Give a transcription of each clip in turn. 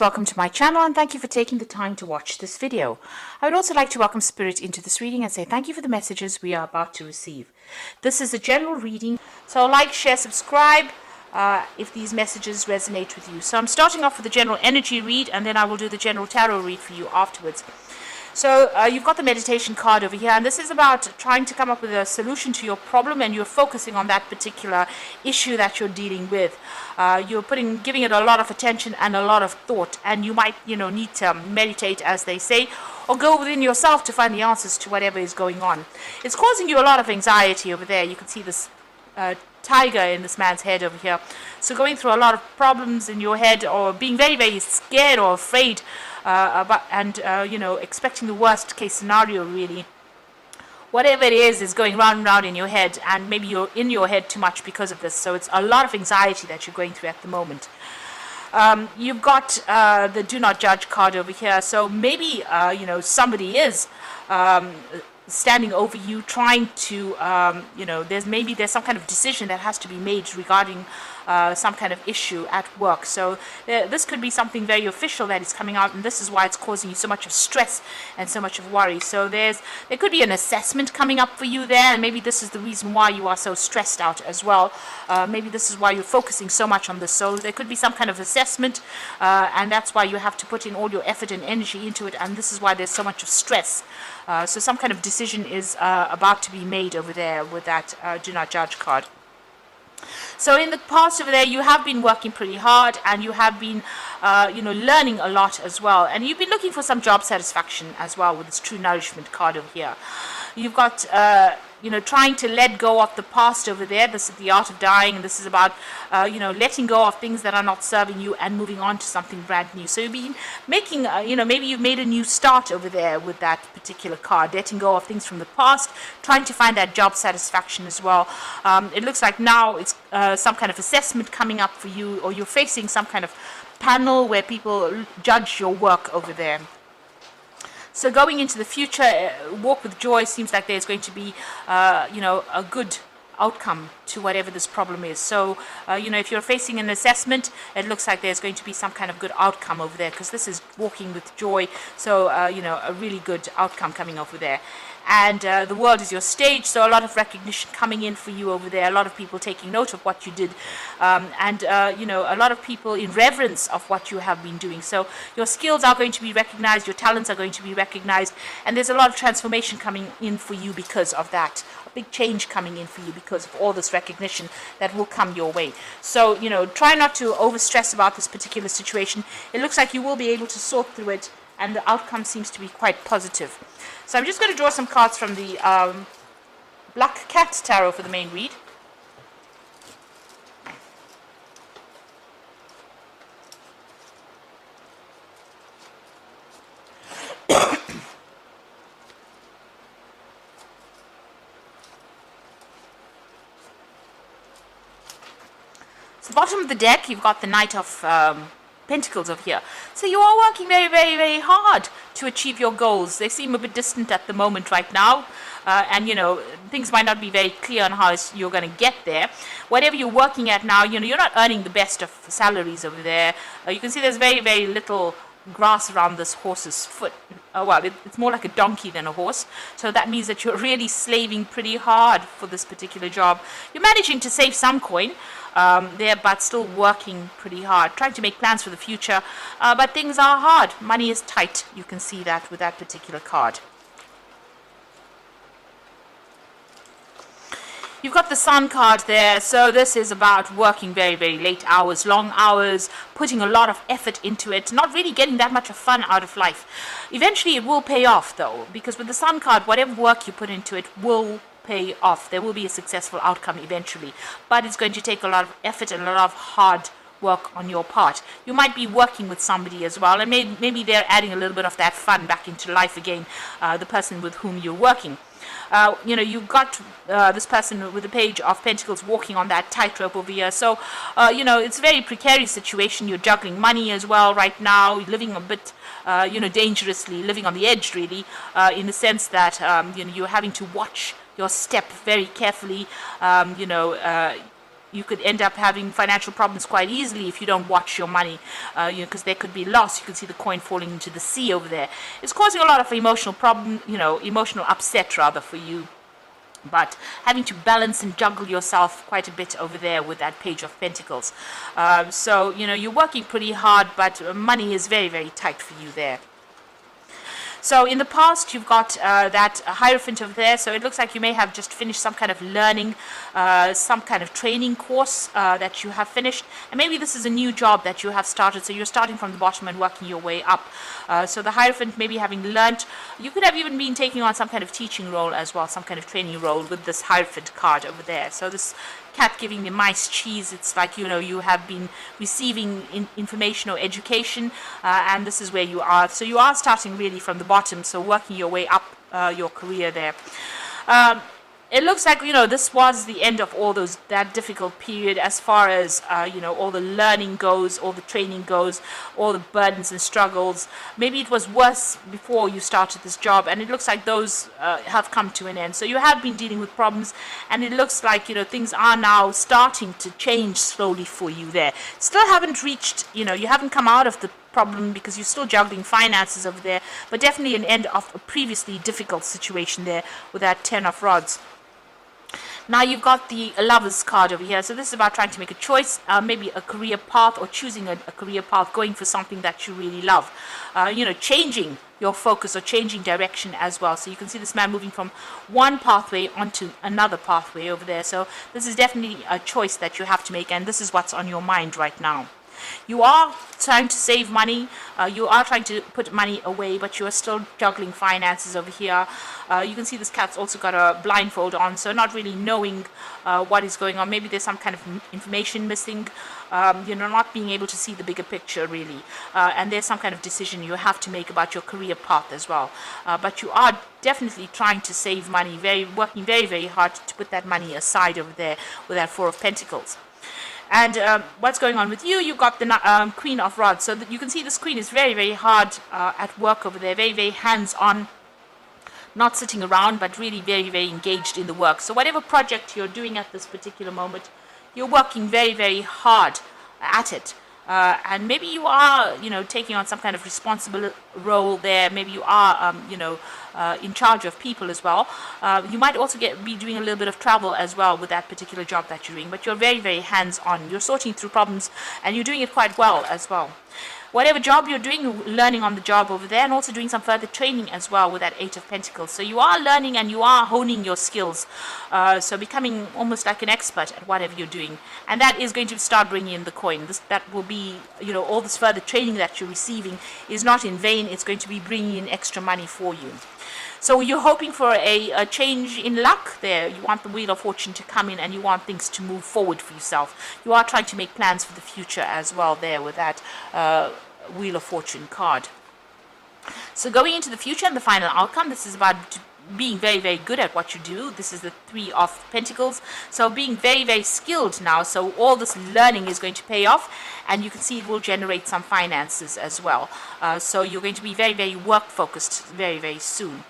Welcome to my channel and thank you for taking the time to watch this video. I would also like to welcome Spirit into this reading and say thank you for the messages we are about to receive. This is a general reading, so like, share, subscribe if these messages resonate with you. So I'm starting off with the general energy read and then I will do the general tarot read for you afterwards. So you've got the meditation card over here, and this is about trying to come up with a solution to your problem, and you're focusing on that particular issue that you're dealing with. You're giving it a lot of attention and a lot of thought, and you might, need to meditate, as they say, or go within yourself to find the answers to whatever is going on. It's causing you a lot of anxiety over there. You can see this tiger in this man's head over here. So going through a lot of problems in your head, or being very, very scared or afraid, expecting the worst case scenario, really. Whatever it is going round and round in your head, and maybe you're in your head too much because of this. So it's a lot of anxiety that you're going through at the moment. You've got the Do Not Judge card over here. So maybe, somebody is standing over you, trying to, there's some kind of decision that has to be made regarding some kind of issue at work. So this could be something very official that is coming out, and this is why it's causing you so much of stress and so much of worry. So there could be an assessment coming up for you there, and maybe this is the reason why you are so stressed out as well. Maybe this is why you're focusing so much on this. So there could be some kind of assessment, and that's why you have to put in all your effort and energy into it, and this is why there's so much of stress. So some kind of decision is about to be made over there with that Do Not Judge card. So in the past over there, you have been working pretty hard, and you have been, learning a lot as well. And you've been looking for some job satisfaction as well with this True Nourishment card over here. You've got, trying to let go of the past over there. This is the Art of Dying, and this is about, letting go of things that are not serving you and moving on to something brand new. So you've been making, maybe you've made a new start over there with that particular card, letting go of things from the past, trying to find that job satisfaction as well. It looks like now it's some kind of assessment coming up for you, or you're facing some kind of panel where people judge your work over there. So going into the future, walk with joy. Seems like there's going to be, a good outcome to whatever this problem is. So, if you're facing an assessment, it looks like there's going to be some kind of good outcome over there, because this is walking with joy. So, a really good outcome coming over there. And the world is your stage, so a lot of recognition coming in for you over there, a lot of people taking note of what you did, a lot of people in reverence of what you have been doing. So your skills are going to be recognized, your talents are going to be recognized, and there's a lot of transformation coming in for you because of that. A big change coming in for you because of all this recognition that will come your way. So, try not to overstress about this particular situation. It looks like you will be able to sort through it, and the outcome seems to be quite positive. So I'm just going to draw some cards from the Black Cat Tarot for the main read. So bottom of the deck, you've got the Knight of Pentacles over here. So you are working very, very, very hard to achieve your goals. They seem a bit distant at the moment right now, and things might not be very clear on how you're going to get there. Whatever you're working at now, you're not earning the best of salaries over there. You can see there's very, very little grass around this horse's foot. It's more like a donkey than a horse. So that means that you're really slaving pretty hard for this particular job. You're managing to save some coin there, but still working pretty hard, trying to make plans for the future. But things are hard. Money is tight. You can see that with that particular card. You've got the Sun card there, so this is about working very, very late hours, long hours, putting a lot of effort into it, not really getting that much of fun out of life. Eventually it will pay off though, because with the Sun card, whatever work you put into it will pay off. There will be a successful outcome eventually, but it's going to take a lot of effort and a lot of hard work on your part. You might be working with somebody as well, and maybe they're adding a little bit of that fun back into life again, the person with whom you're working. You've got this person with the Page of Pentacles walking on that tightrope over here. So, it's a very precarious situation. You're juggling money as well right now. You're living a bit, dangerously, living on the edge, really, in the sense that, you're having to watch your step very carefully. you could end up having financial problems quite easily if you don't watch your money, because there could be loss. You can see the coin falling into the sea over there. It's causing a lot of emotional problem, emotional upset rather for you. But having to balance and juggle yourself quite a bit over there with that Page of Pentacles. So, you're working pretty hard, but money is very, very tight for you there. So in the past, you've got that Hierophant over there. So it looks like you may have just finished some kind of learning, some kind of training course that you have finished. And maybe this is a new job that you have started. So you're starting from the bottom and working your way up. So the Hierophant, maybe having learnt, you could have even been taking on some kind of teaching role as well, some kind of training role with this Hierophant card over there. So this cat giving the mice cheese, it's like, you have been receiving information or education, and this is where you are. So you are starting really from the bottom, so working your way up your career there. It looks like, this was the end of all that difficult period as far as, all the learning goes, all the training goes, all the burdens and struggles. Maybe it was worse before you started this job, and it looks like those have come to an end. So you have been dealing with problems, and it looks like, things are now starting to change slowly for you there. Still haven't reached, you haven't come out of the problem because you're still juggling finances over there, but definitely an end of a previously difficult situation there with that 10 of Rods. Now you've got the Lovers card over here. So this is about trying to make a choice, maybe a career path, or choosing a career path, going for something that you really love. Changing your focus or changing direction as well. So you can see this man moving from one pathway onto another pathway over there. So this is definitely a choice that you have to make, and this is what's on your mind right now. You are trying to save money, you are trying to put money away, but you are still juggling finances over here. You can see this cat's also got a blindfold on, so not really knowing what is going on. Maybe there's some kind of information missing, not being able to see the bigger picture really. And there's some kind of decision you have to make about your career path as well. But you are definitely trying to save money, working very, very hard to put that money aside over there with that Four of Pentacles. And what's going on with you? You've got the Queen of Rods. So that you can see this Queen is very, very hard at work over there, very, very hands-on, not sitting around, but really very, very engaged in the work. So whatever project you're doing at this particular moment, you're working very, very hard at it. And maybe you are, taking on some kind of responsible role there. Maybe you are, in charge of people as well. You might also be doing a little bit of travel as well with that particular job that you're doing. But you're very, very hands-on. You're sorting through problems, and you're doing it quite well as well. Whatever job you're doing, learning on the job over there, and also doing some further training as well with that Eight of Pentacles. So you are learning and you are honing your skills. So becoming almost like an expert at whatever you're doing. And that is going to start bringing in the coin. That will be, all this further training that you're receiving is not in vain. It's going to be bringing in extra money for you. So you're hoping for a change in luck there. You want the Wheel of Fortune to come in, and you want things to move forward for yourself. You are trying to make plans for the future as well there with that Wheel of Fortune card. So going into the future and the final outcome, this is about being very, very good at what you do. This is the Three of Pentacles. So being very, very skilled now. So all this learning is going to pay off, and you can see it will generate some finances as well. So you're going to be very, very work focused very, very soon.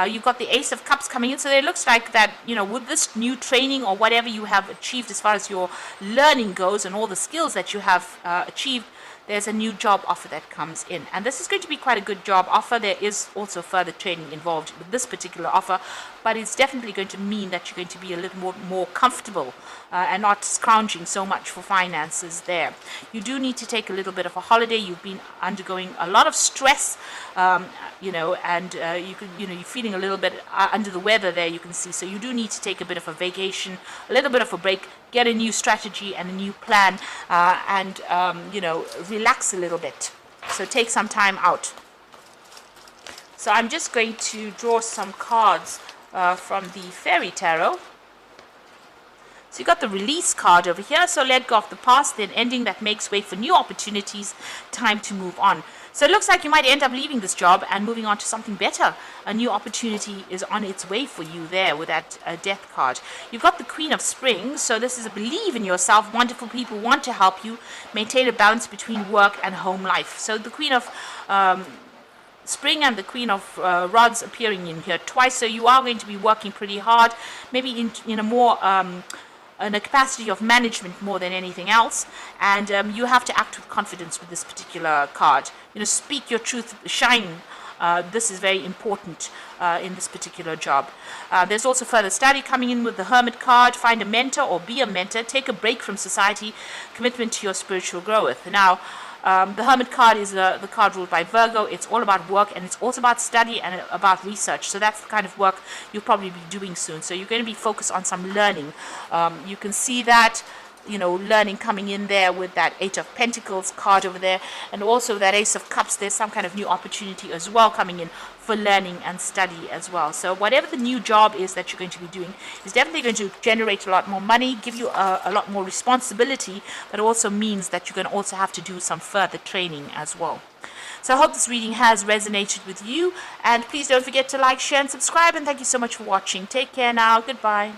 You've got the Ace of Cups coming in. So it looks like that, with this new training or whatever you have achieved as far as your learning goes and all the skills that you have achieved, there's a new job offer that comes in. And this is going to be quite a good job offer. There is also further training involved with this particular offer, but it's definitely going to mean that you're going to be a little more comfortable and not scrounging so much for finances there. You do need to take a little bit of a holiday. You've been undergoing a lot of stress, and you're feeling a little bit under the weather there, you can see. So you do need to take a bit of a vacation, a little bit of a break, get a new strategy and a new plan, and relax a little bit. So take some time out. So I'm just going to draw some cards from the Fairy Tarot. So you got the Release card over here. So let go of the past, then ending that makes way for new opportunities, time to move on. So it looks like you might end up leaving this job and moving on to something better. A new opportunity is on its way for you there with that Death card. You've got the Queen of Spring. So this is a believe in yourself. Wonderful people want to help you maintain a balance between work and home life. So the Queen of Spring and the Queen of Rods appearing in here twice. So you are going to be working pretty hard, maybe in a more in a capacity of management more than anything else, and you have to act with confidence with this particular card. Speak your truth, shine. This is very important in this particular job. There's also further study coming in with the Hermit card. Find a mentor or be a mentor. Take a break from society. Commitment to your spiritual growth. Now, the Hermit card is the card ruled by Virgo. It's all about work, and it's also about study and about research. So that's the kind of work you'll probably be doing soon. So you're going to be focused on some learning. You can see that learning coming in there with that Eight of Pentacles card over there, and also that Ace of Cups. There's some kind of new opportunity as well coming in for learning and study as well. So whatever the new job is that you're going to be doing is definitely going to generate a lot more money, give you a lot more responsibility, but also means that you're going to also have to do some further training as well. So I hope this reading has resonated with you, and please don't forget to like, share, and subscribe, and thank you so much for watching. Take care now. Goodbye.